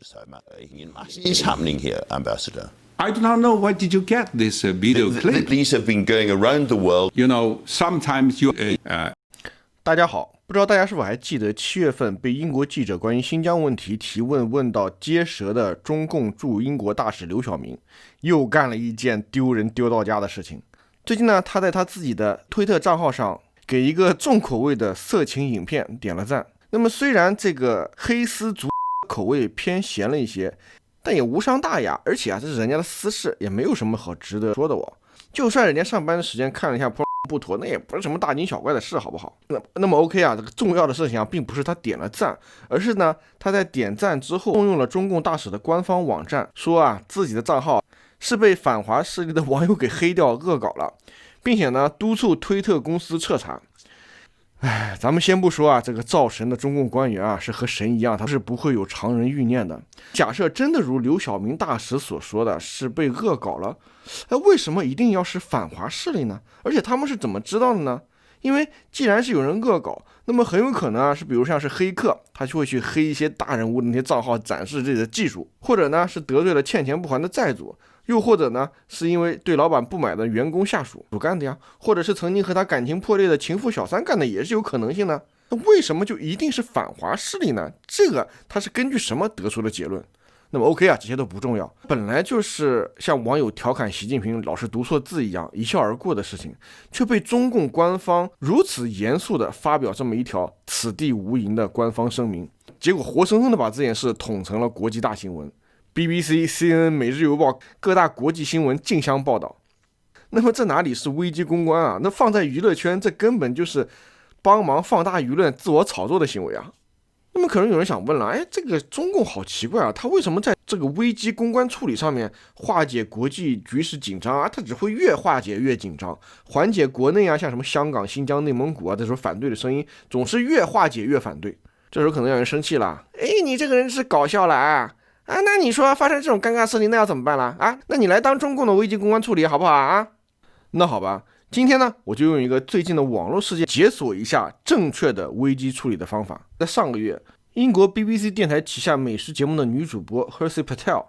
Is happening here, Ambassador. I do not know where did you get this video clip. These have been going around the world. You know, sometimes you 大家好，不知道大家是否还记得7月份被英国记者关于新疆问题提问到接舌的中共驻英国大使刘晓明又干了一件丢人丢到家的事情。最近呢，他在他自己的推特账号上给一个重口味的色情影片点了赞。那么虽然这个黑丝族口味偏咸了一些，但也无伤大雅，而且这是人家的私事，也没有什么好值得说的。就算人家上班的时间看了一下不妥，那也不是什么大惊小怪的事，好不好？那么 OK 啊，这个重要的事情并不是他点了赞，而是呢他在点赞之后动用了中共大使的官方网站，说自己的账号是被反华势力的网友给黑掉恶搞了，并且呢督促推特公司彻查。咱们先不说这个造神的中共官员是和神一样，他是不会有常人欲念的。假设真的如刘晓明大使所说的是被恶搞了，为什么一定要是反华势力呢？而且他们是怎么知道的呢？因为既然是有人恶搞，那么很有可能是比如像是黑客，他就会去黑一些大人物的那些账号，展示自己的技术，或者呢是得罪了欠钱不还的债主，又或者呢是因为对老板不买的员工下属干的呀，或者是曾经和他感情破裂的情妇小三干的，也是有可能性的。那为什么就一定是反华势力呢？这个他是根据什么得出的结论？那么 OK 这些都不重要，本来就是像网友调侃习近平老是读错字一样一笑而过的事情，却被中共官方如此严肃的发表这么一条此地无银的官方声明，结果活生生的把这件事捅成了国际大新闻， BBC、CNN、每日邮报各大国际新闻竞相报道。那么这哪里是危机公关那放在娱乐圈，这根本就是帮忙放大舆论自我炒作的行为那么可能有人想问了，这个中共好奇怪他为什么在这个危机公关处理上面化解国际局势紧张他只会越化解越紧张，缓解国内像什么香港、新疆、内蒙古这时候反对的声音总是越化解越反对。这时候可能有人生气了，你这个人是搞笑了那你说发生这种尴尬事情那要怎么办了那你来当中共的危机公关处理好不好那好吧，今天呢我就用一个最近的网络事件解锁一下正确的危机处理的方法。在上个月，英国 BBC 电台旗下美食节目的女主播 Hirsi Patel，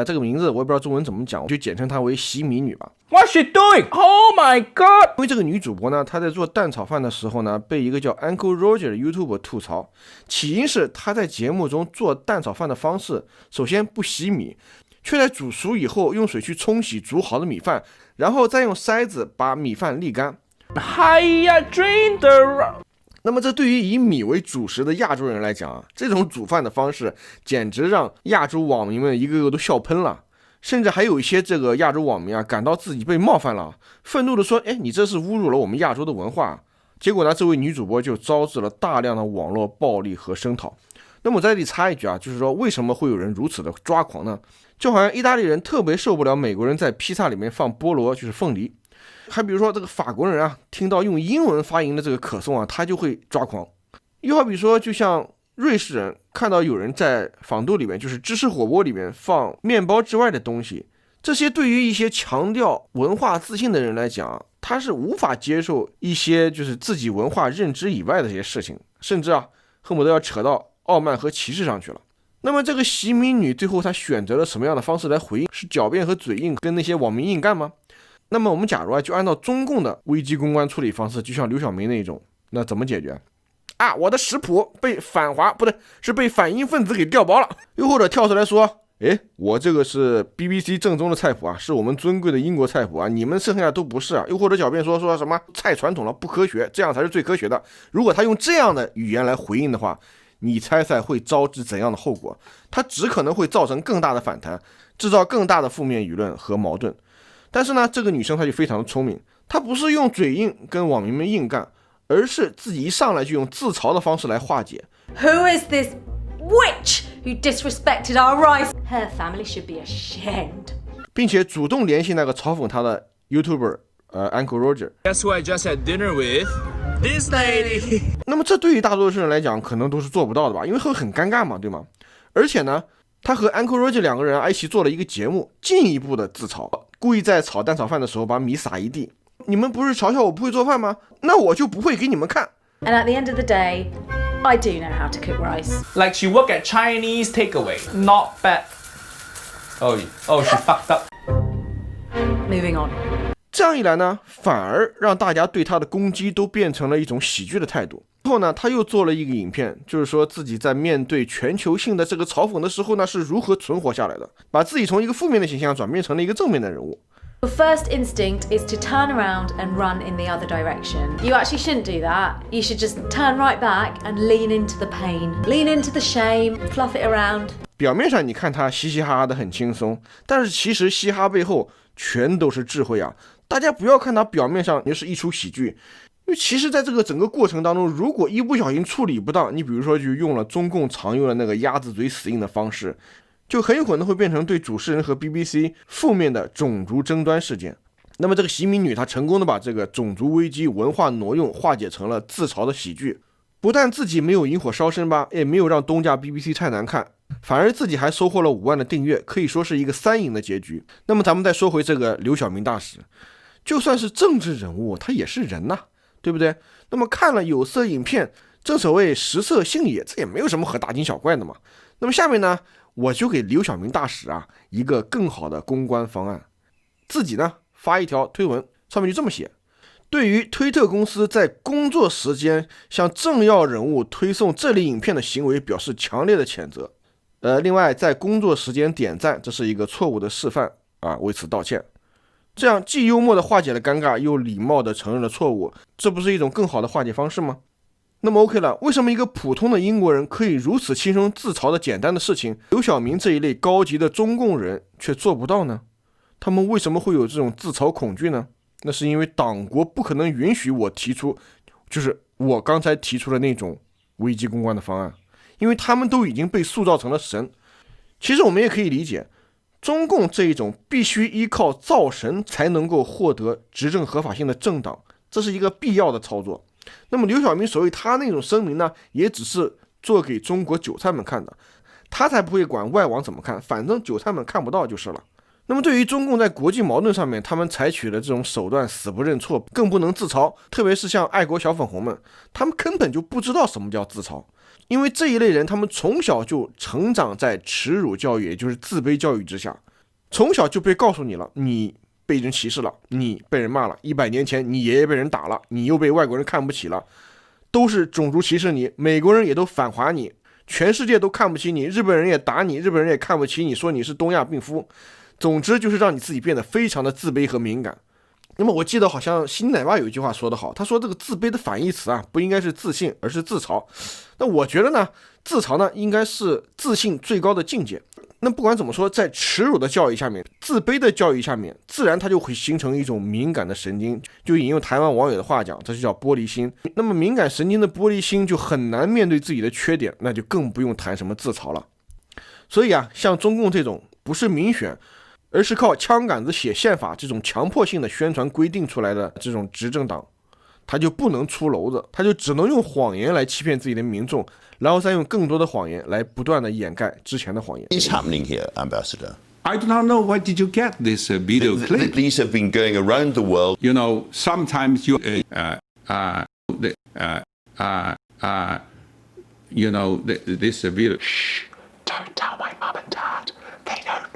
这个名字我也不知道中文怎么讲，我就简称她为洗米女吧。 What's she doing? Oh my god！ 因为这个女主播呢，她在做蛋炒饭的时候呢，被一个叫 Uncle Roger 的 YouTuber 吐槽，起因是她在节目中做蛋炒饭的方式，首先不洗米，却在煮熟以后用水去冲洗煮好的米饭，然后再用筛子把米饭沥干。Drain the。那么这对于以米为主食的亚洲人来讲这种煮饭的方式简直让亚洲网民们一个个都笑喷了，甚至还有一些这个亚洲网民感到自己被冒犯了，愤怒地说，你这是侮辱了我们亚洲的文化。结果呢，这位女主播就招致了大量的网络暴力和声讨。那么我在这里插一句就是说为什么会有人如此的抓狂呢？就好像意大利人特别受不了美国人在披萨里面放菠萝，就是凤梨。还比如说这个法国人听到用英文发音的这个可颂他就会抓狂。又好比说就像瑞士人看到有人在仿豆里面，就是芝士火锅里面放面包之外的东西，这些对于一些强调文化自信的人来讲他是无法接受一些就是自己文化认知以外的这些事情，甚至恨不得要扯到傲慢和歧视上去了。那么这个洗米女最后她选择了什么样的方式来回应？是狡辩和嘴硬跟那些网民硬干吗？那么我们假如就按照中共的危机公关处理方式，就像刘晓明那种，那怎么解决我的食谱被反华不对，是被反英分子给调包了。又或者跳出来说，我这个是 BBC 正宗的菜谱是我们尊贵的英国菜谱你们剩下都不是又或者狡辩说什么太传统了不科学，这样才是最科学的。如果他用这样的语言来回应的话，你猜猜会招致怎样的后果？他只可能会造成更大的反弹，制造更大的负面舆论和矛盾。但是呢，这个女生她就非常的聪明，她不是用嘴硬跟网民们硬干，而是自己一上来就用自嘲的方式来化解。 Who is this witch who disrespected our rights? Her family should be ashamed. 并且主动联系那个嘲讽她的 YouTuber Uncle Roger. Guess who I just had dinner with? This lady. 那么这对于大多数人来讲可能都是做不到的吧，因为会很尴尬嘛，对吗？而且呢，他和 Uncle Roger 两个人一起做了一个节目，进一步的自嘲，故意在炒蛋炒饭的时候把米撒一地。你们不是嘲笑我不会做饭吗？那我就不会给你们看。And at the end of the day, I do know how to cook rice. Like she work at Chinese takeaway. Not bad. Oh, she fucked up. Moving on. 这样一来呢，反而让大家对他的攻击都变成了一种喜剧的态度。之后呢，他又做了一个影片，就是说自己在面对全球性的这个嘲讽的时候呢，是如何存活下来的，把自己从一个负面的形象转变成了一个正面的人物。Your first instinct is to turn around and run in the other direction. You actually shouldn't do that. You should just turn right back and lean into the pain, lean into the shame, fluff it around. 表面上你看他嘻嘻哈哈的很轻松，但是其实嘻哈背后全都是智慧啊！大家不要看他表面上就是一出喜剧，因为其实在这个整个过程当中，如果一不小心处理不当，你比如说就用了中共常用的那个鸭子嘴死硬的方式，就很有可能会变成对主持人和 BBC 负面的种族争端事件。那么这个习民女她成功的把这个种族危机文化挪用化解成了自嘲的喜剧，不但自己没有引火烧身吧，也没有让东家 BBC 太难看，反而自己还收获了5万的订阅，可以说是一个3赢的结局。那么咱们再说回这个刘晓明大使，就算是政治人物，他也是人呐，对不对？那么看了有色影片，正所谓食色性也，这也没有什么可大惊小怪的嘛。那么下面呢，我就给刘晓明大使啊一个更好的公关方案，自己呢发一条推文，上面就这么写：对于推特公司在工作时间向政要人物推送这类影片的行为表示强烈的谴责。另外在工作时间点赞，这是一个错误的示范啊，为此道歉。这样既幽默的化解了尴尬，又礼貌的承认了错误，这不是一种更好的化解方式吗？那么 OK 了，为什么一个普通的英国人可以如此轻松自嘲的简单的事情，刘晓明这一类高级的中共人却做不到呢？他们为什么会有这种自嘲恐惧呢？那是因为党国不可能允许我提出，就是我刚才提出的那种危机公关的方案，因为他们都已经被塑造成了神。其实我们也可以理解，中共这一种必须依靠造神才能够获得执政合法性的政党，这是一个必要的操作。那么刘晓明所谓他那种声明呢，也只是做给中国韭菜们看的，他才不会管外网怎么看，反正韭菜们看不到就是了。那么对于中共在国际矛盾上面，他们采取的这种手段死不认错，更不能自嘲，特别是像爱国小粉红们，他们根本就不知道什么叫自嘲，因为这一类人他们从小就成长在耻辱教育，也就是自卑教育之下，从小就被告诉你了，你被人歧视了，你被人骂了，100年前你爷爷被人打了，你又被外国人看不起了，都是种族歧视你，美国人也都反华你，全世界都看不起你，日本人也打你，日本人也看不起你，说你是东亚病夫，总之就是让你自己变得非常的自卑和敏感。那么我记得好像新奶爸有一句话说得好，他说这个自卑的反义词啊，不应该是自信，而是自嘲。那我觉得呢，自嘲呢应该是自信最高的境界。那不管怎么说，在耻辱的教育下面，自卑的教育下面，自然它就会形成一种敏感的神经，就引用台湾网友的话讲，这就叫玻璃心。那么敏感神经的玻璃心就很难面对自己的缺点，那就更不用谈什么自嘲了。所以啊，像中共这种不是民选，而是靠枪杆子写宪法这种强迫性的宣传规定出来的这种执政党，他就不能出篓子，他就只能用谎言来欺骗自己的民众，然后再用更多的谎言来不断的掩盖之前的谎言。 What is happening here, Ambassador? I do not know where did you get this video clip. These have been going around the world. You know, sometimes you you know, this video. Shh! Don't tell my mum and dad. They don't